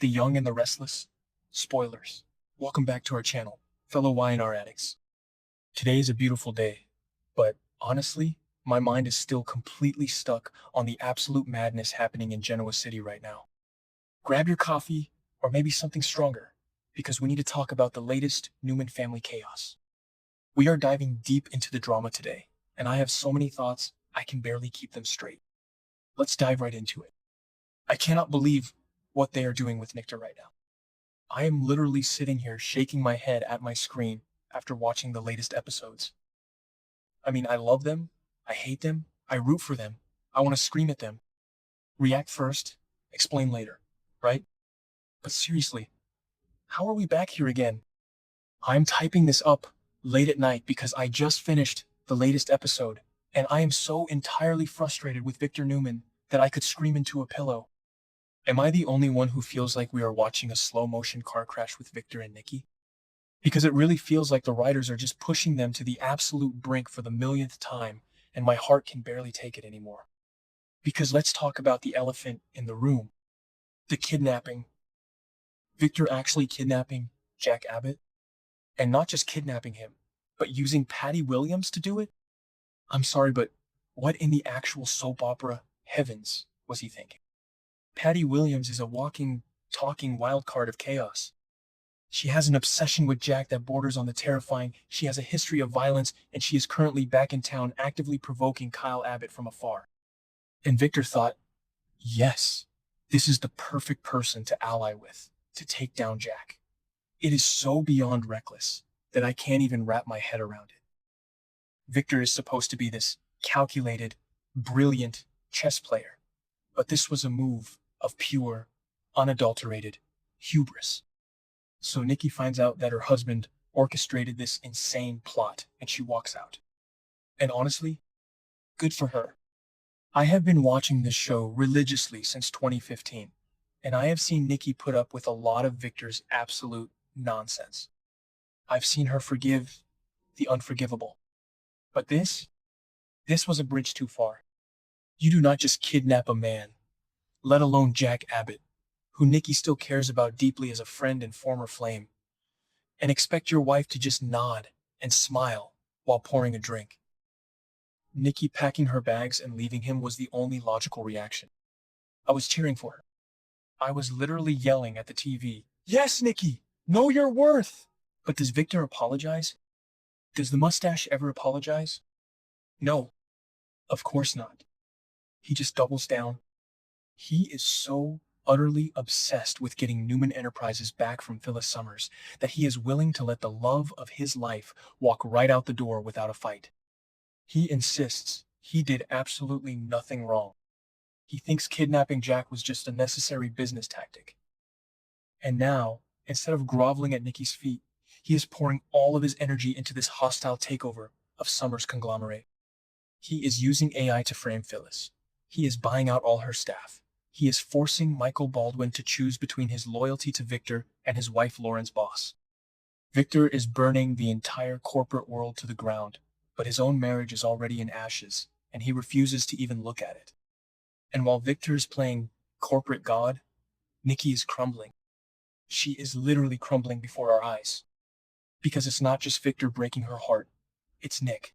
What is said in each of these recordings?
the young and the restless. Spoilers. Welcome back to our channel, fellow Y&R addicts. Today is a beautiful day, but honestly, my mind is still completely stuck on the absolute madness happening in Genoa City right now. Grab your coffee, or maybe something stronger, because we need to talk about the latest Newman family chaos. We are diving deep into the drama today, and I have so many thoughts, I can barely keep them straight. Let's dive right into it. I cannot believe what they are doing with Nikki right now. I am literally sitting here shaking my head at my screen after watching the latest episodes. I mean, I love them, I hate them, I root for them, I want to scream at them. React first, explain later, right? But seriously, how are we back here again? I'm typing this up late at night because I just finished the latest episode, and I am so entirely frustrated with Victor Newman that I could scream into a pillow. Am I the only one who feels like we are watching a slow-motion car crash with Victor and Nikki? Because it really feels like the writers are just pushing them to the absolute brink for the millionth time, and my heart can barely take it anymore. Because let's talk about the elephant in the room. The kidnapping. Victor actually kidnapping Jack Abbott? And not just kidnapping him, but using Patty Williams to do it? I'm sorry, but what in the actual soap opera heavens was he thinking? Patty Williams is a walking, talking wild card of chaos. She has an obsession with Jack that borders on the terrifying, she has a history of violence, and she is currently back in town actively provoking Kyle Abbott from afar. And Victor thought, yes, this is the perfect person to ally with, to take down Jack. It is so beyond reckless that I can't even wrap my head around it. Victor is supposed to be this calculated, brilliant chess player, but this was a move of pure, unadulterated hubris. So Nikki finds out that her husband orchestrated this insane plot, and she walks out. And honestly, good for her. I have been watching this show religiously since 2015, and I have seen Nikki put up with a lot of Victor's absolute nonsense. I've seen her forgive the unforgivable. But this was a bridge too far. You do not just kidnap a man, let alone Jack Abbott, who Nikki still cares about deeply as a friend and former flame, and expect your wife to just nod and smile while pouring a drink. Nikki packing her bags and leaving him was the only logical reaction. I was cheering for her. I was literally yelling at the TV, "Yes, Nikki! Know your worth!" But does Victor apologize? Does the mustache ever apologize? No, of course not. He just doubles down. He is so utterly obsessed with getting Newman Enterprises back from Phyllis Summers that he is willing to let the love of his life walk right out the door without a fight. He insists he did absolutely nothing wrong. He thinks kidnapping Jack was just a necessary business tactic. And now, instead of groveling at Nikki's feet, he is pouring all of his energy into this hostile takeover of Summers' conglomerate. He is using AI to frame Phyllis. He is buying out all her staff. He is forcing Michael Baldwin to choose between his loyalty to Victor and his wife Lauren's boss. Victor is burning the entire corporate world to the ground, but his own marriage is already in ashes, and he refuses to even look at it. And while Victor is playing corporate god, Nikki is crumbling. She is literally crumbling before our eyes. Because it's not just Victor breaking her heart, it's Nick.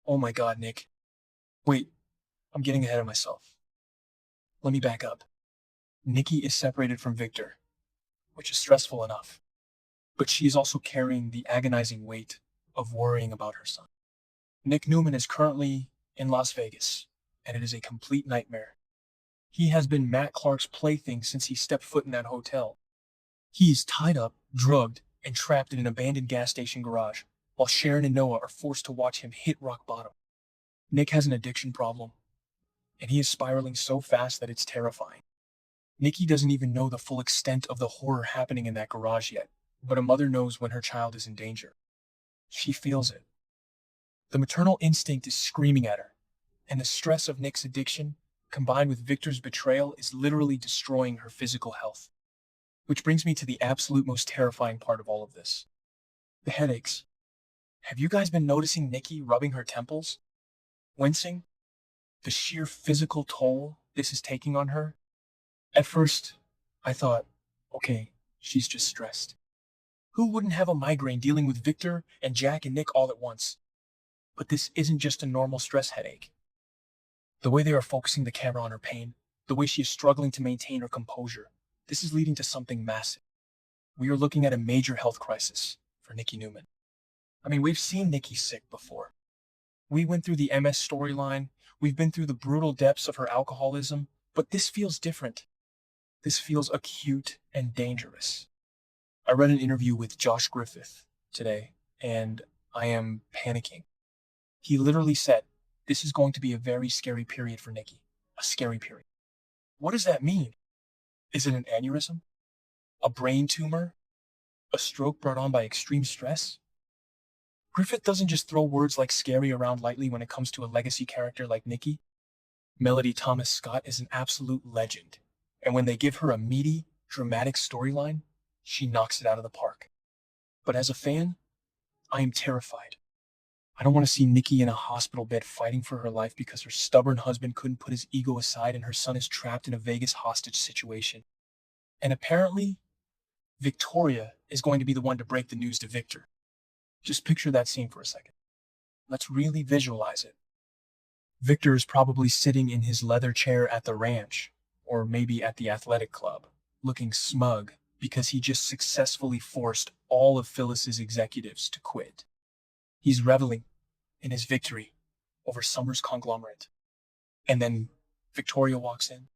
Oh my god, Nick. Wait, I'm getting ahead of myself. Let me back up. Nikki is separated from Victor, which is stressful enough. But she is also carrying the agonizing weight of worrying about her son. Nick Newman is currently in Las Vegas, and it is a complete nightmare. He has been Matt Clark's plaything since he stepped foot in that hotel. He is tied up, drugged, and trapped in an abandoned gas station garage, while Sharon and Noah are forced to watch him hit rock bottom. Nick has an addiction problem, and he is spiraling so fast that it's terrifying. Nikki doesn't even know the full extent of the horror happening in that garage yet, but a mother knows when her child is in danger. She feels it. The maternal instinct is screaming at her, and the stress of Nick's addiction, combined with Victor's betrayal, is literally destroying her physical health. Which brings me to the absolute most terrifying part of all of this. The headaches. Have you guys been noticing Nikki rubbing her temples? Wincing? The sheer physical toll this is taking on her? At first, I thought, Okay, she's just stressed. Who wouldn't have a migraine dealing with Victor and Jack and Nick all at once? But this isn't just a normal stress headache. The way they are focusing the camera on her pain, the way she is struggling to maintain her composure, this is leading to something massive. We are looking at a major health crisis for Nikki Newman. I mean, we've seen Nikki sick before. We went through the MS storyline, we've been through the brutal depths of her alcoholism, but this feels different. This feels acute and dangerous. I read an interview with Josh Griffith today, and I am panicking. He literally said, this is going to be a very scary period for Nikki. A scary period. What does that mean? Is it an aneurysm? A brain tumor? A stroke brought on by extreme stress? Griffith doesn't just throw words like scary around lightly when it comes to a legacy character like Nikki. Melody Thomas Scott is an absolute legend, and when they give her a meaty, dramatic storyline, she knocks it out of the park. But as a fan, I am terrified. I don't want to see Nikki in a hospital bed fighting for her life because her stubborn husband couldn't put his ego aside and her son is trapped in a Vegas hostage situation. And apparently, Victoria is going to be the one to break the news to Victor. Just picture that scene for a second. Let's really visualize it. Victor is probably sitting in his leather chair at the ranch, or maybe at the athletic club, looking smug because he just successfully forced all of Phyllis's executives to quit. He's reveling in his victory over Summer's conglomerate. And then Victoria walks in.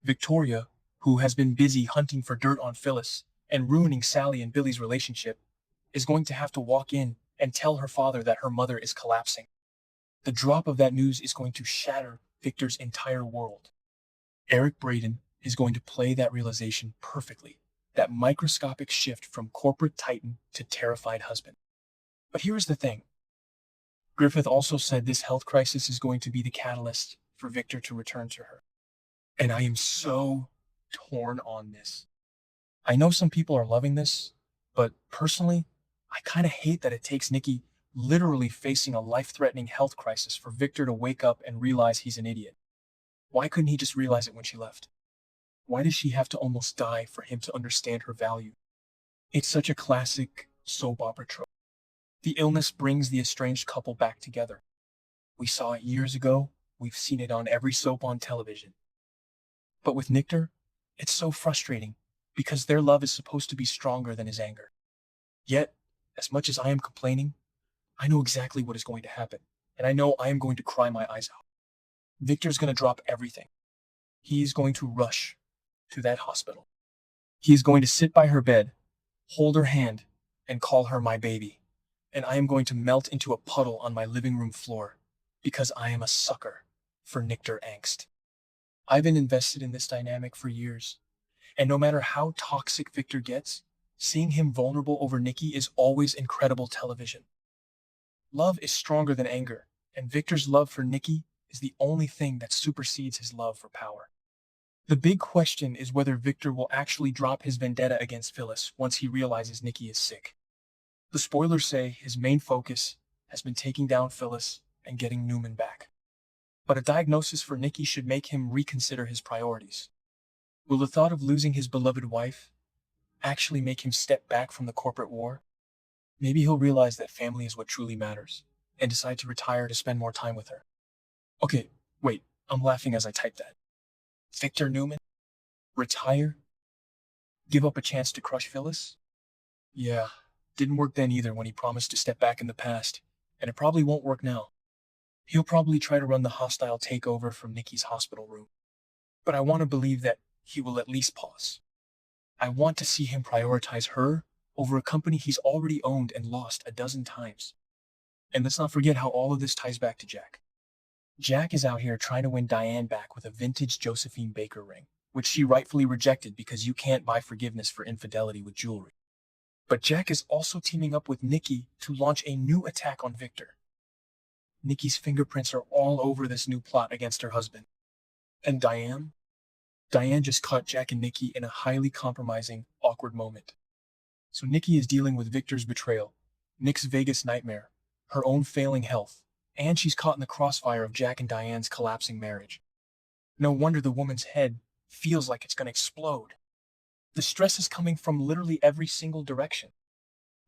Victoria, who has been busy hunting for dirt on Phyllis and ruining Sally and Billy's relationship, is going to have to walk in and tell her father that her mother is collapsing. The drop of that news is going to shatter Victor's entire world. Eric Braeden is going to play that realization perfectly, that microscopic shift from corporate titan to terrified husband. But here's the thing. Griffith also said this health crisis is going to be the catalyst for Victor to return to her. And I am so torn on this. I know some people are loving this, but personally, I kind of hate that it takes Nikki literally facing a life-threatening health crisis for Victor to wake up and realize he's an idiot. Why couldn't he just realize it when she left? Why does she have to almost die for him to understand her value? It's such a classic soap opera trope. The illness brings the estranged couple back together. We saw it years ago. We've seen it on every soap on television. But with Victor, it's so frustrating because their love is supposed to be stronger than his anger. Yet, as much as I am complaining, I know exactly what is going to happen, and I know I am going to cry my eyes out. Victor's going to drop everything. He is going to rush to that hospital. He is going to sit by her bed, hold her hand, and call her my baby. And I am going to melt into a puddle on my living room floor because I am a sucker for Victor angst. I've been invested in this dynamic for years, and no matter how toxic Victor gets, seeing him vulnerable over Nikki is always incredible television. Love is stronger than anger, and Victor's love for Nikki is the only thing that supersedes his love for power. The big question is whether Victor will actually drop his vendetta against Phyllis once he realizes Nikki is sick. The spoilers say his main focus has been taking down Phyllis and getting Newman back. But a diagnosis for Nikki should make him reconsider his priorities. Will the thought of losing his beloved wife actually make him step back from the corporate war? Maybe he'll realize that family is what truly matters and decide to retire to spend more time with her. Okay, wait, I'm laughing as I type that. Victor Newman? Retire? Give up a chance to crush Phyllis? Yeah, didn't work then either when he promised to step back in the past, and it probably won't work now. He'll probably try to run the hostile takeover from Nikki's hospital room. But I want to believe that he will at least pause. I want to see him prioritize her over a company he's already owned and lost a dozen times. And let's not forget how all of this ties back to Jack. Jack is out here trying to win Diane back with a vintage Josephine Baker ring, which she rightfully rejected because you can't buy forgiveness for infidelity with jewelry. But Jack is also teaming up with Nikki to launch a new attack on Victor. Nikki's fingerprints are all over this new plot against her husband. And Diane? Diane just caught Jack and Nikki in a highly compromising, awkward moment. So Nikki is dealing with Victor's betrayal, Nick's Vegas nightmare, her own failing health, and she's caught in the crossfire of Jack and Diane's collapsing marriage. No wonder the woman's head feels like it's going to explode. The stress is coming from literally every single direction.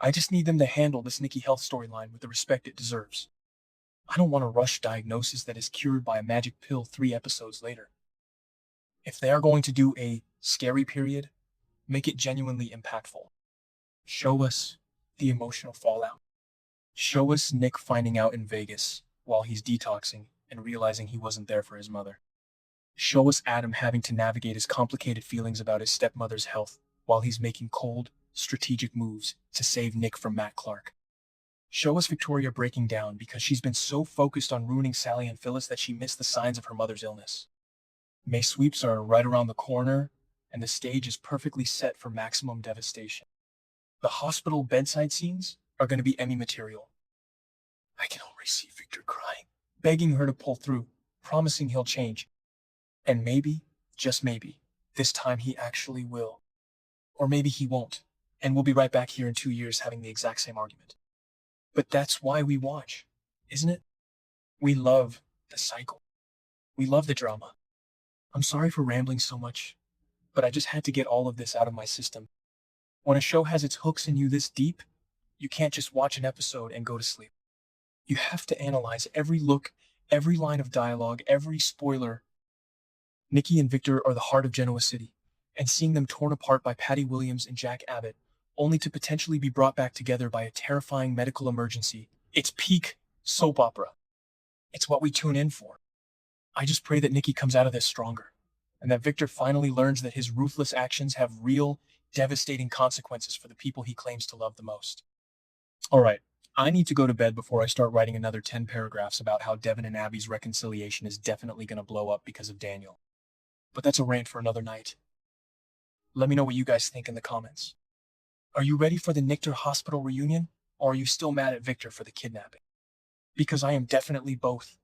I just need them to handle this Nikki health storyline with the respect it deserves. I don't want a rush diagnosis that is cured by a magic pill 3 episodes later. If they are going to do a scary period, make it genuinely impactful. Show us the emotional fallout. Show us Nick finding out in Vegas while he's detoxing and realizing he wasn't there for his mother. Show us Adam having to navigate his complicated feelings about his stepmother's health while he's making cold, strategic moves to save Nick from Matt Clark. Show us Victoria breaking down because she's been so focused on ruining Sally and Phyllis that she missed the signs of her mother's illness. May sweeps are right around the corner, and the stage is perfectly set for maximum devastation. The hospital bedside scenes are going to be Emmy material. I can already see Victor crying, begging her to pull through, promising he'll change. And maybe, just maybe, this time he actually will. Or maybe he won't, and we'll be right back here in 2 years having the exact same argument. But that's why we watch, isn't it? We love the cycle. We love the drama. I'm sorry for rambling so much, but I just had to get all of this out of my system. When a show has its hooks in you this deep, you can't just watch an episode and go to sleep. You have to analyze every look, every line of dialogue, every spoiler. Nikki and Victor are the heart of Genoa City, and seeing them torn apart by Patty Williams and Jack Abbott, only to potentially be brought back together by a terrifying medical emergency. It's peak soap opera. It's what we tune in for. I just pray that Nikki comes out of this stronger, and that Victor finally learns that his ruthless actions have real, devastating consequences for the people he claims to love the most. Alright, I need to go to bed before I start writing another 10 paragraphs about how Devin and Abby's reconciliation is definitely going to blow up because of Daniel. But that's a rant for another night. Let me know what you guys think in the comments. Are you ready for the Nichter Hospital reunion, or are you still mad at Victor for the kidnapping? Because I am definitely both.